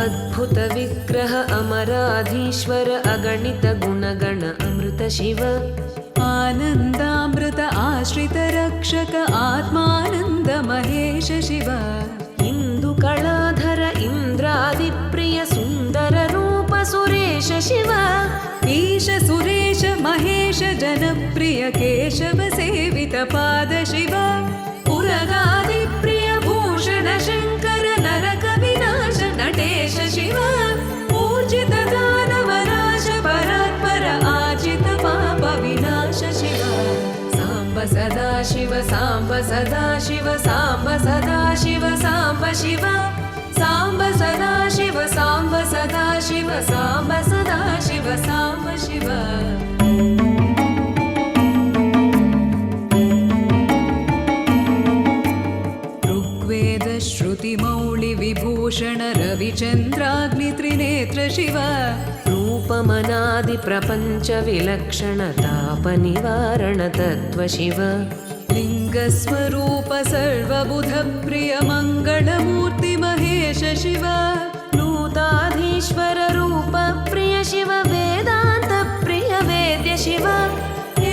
अद्भुत विग्रह अमराधीश्वर अगणित गुणगण अमृत शिव आनन्दामृत आश्रित रक्षक आत्मानन्द महेश शिव इन्दुकलाधर इन्द्रादिप्रिय सुन्दर रूप सुरेश शिव ईश सुरेश महेश जनप्रिय केशव सेवित पाद शिव पुरगादिप्रिय भूषण शङ्कर नरक विनाश नटेश शिव ऊर्जित दानवनाश परात्पर आजित पाप विनाश शिव साम्ब सदा शिव साम्ब सदा शिव साम्ब सदा शिव साम्ब शिव साम्ब सदा शिव साम्ब सदा शिव साम्ब सदा शिव साम्ब शिव ऋग्वेद श्रुति मौळि विभूषण रविचन्द्राग्नि त्रिनेत्र शिव रूपमनादि प्रपञ्च विलक्षण ताप निवारण तत्त्व शिव लिङ्गस्वरूप सर्वबुध प्रिय मङ्गलमूर्ति महेश शिव नूताधीश्वर रूप प्रिय शिव वेदान्त प्रिय वेद्य शिव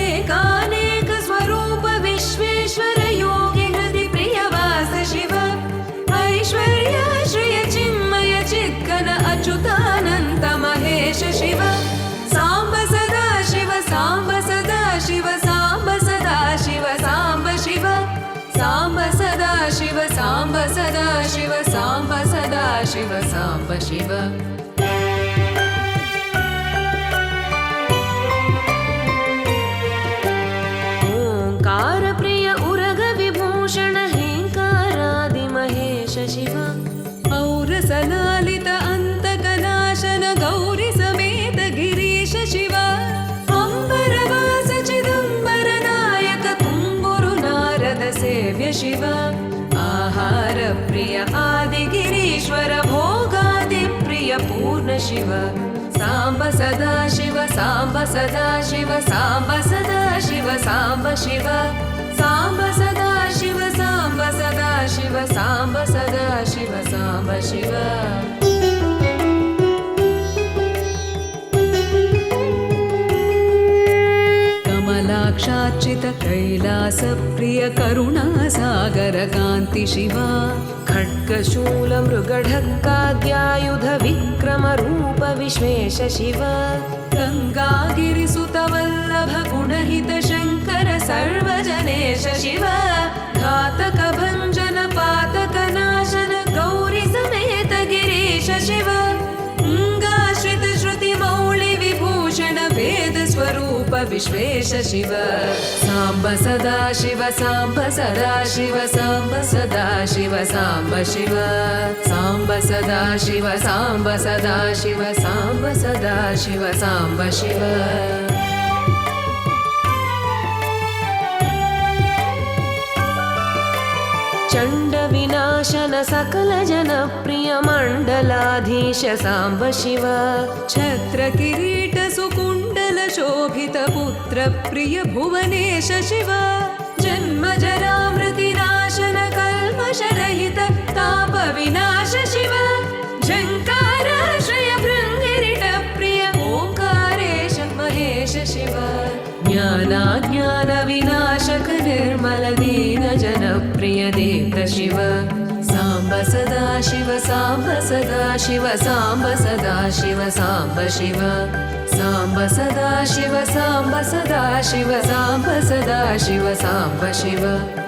एकानेक स्वरूप विश्वेश्वर योगी हृदि प्रिय वास शिव ऐश्वर्याश्रय चिन्मय चिद्घन अच्युतानन्त महेश शिव साम्ब सदा शिव साम्ब सदा शिव साम्ब सदा शिव साम्ब शिव साम्ब सदा शिव साम्ब सदा शिव साम्ब सदा शिव साम्ब शिव ओंकार प्रिय उरग विभूषण हेंकारादि महेश शिव औरसलालित अन्तकनाशन गौरी समेत गिरीश शिव अंबरवास चिदंबर नायक तुम्बुरु नारद सेव्य शिव आहार प्रिय आदिगिरीश्वर भोगादि प्रिय पूर्ण शिव साम्ब सदा शिव साम्ब सदा शिव साम्ब सदा शिव साम्ब शिव साम्ब सदा शिव साम्ब सदा शिव साम्ब सदा शिव साम्ब शिव कमलाक्षार्चित कैलास प्रिय करुणा सागर कान्ति शिव खड्गशूल मृगढक्काद्यायुध विक्रम रूप विश्वेश शिव गङ्गागिरिसुत वल्लभ गुणहित शङ्कर सर्वजनेश शिव घातक भञ्जन पातक नाशन गौरी समेत गिरीश शिव अंगाश्रित श्रुति मौळि विभूषण वेद स्वरूप विश्वेश शिव साम्ब सदा शिव साम्ब सदा शिव साम्ब सदा शिव साम्ब शिव साम्ब सदा शिव साम्ब सदा शिव साम्ब सदा शिव साम्ब शिव चण्ड विनाशन सकल जन प्रिय मण्डलाधीश साम्ब शिव छत्र किरीट सुकुण्डल शोभित पुत्र प्रिय भुवनेश शिव जन्म जरा मृति नाशन कल्मष रहित ताप विनाश शिव झङ्काराश्रय भृङ्गिरिट प्रिय ओंकारेश महेश शिव ज्ञानाज्ञान विनाशक निर्मल दीन जन प्रिय देव शिव साम्ब सदा शिव साम्ब सदा शिव साम्ब सदा शिव साम्ब शिव साम्ब सदा शिव साम्ब सदा शिव साम्ब सदा शिव साम्ब शिव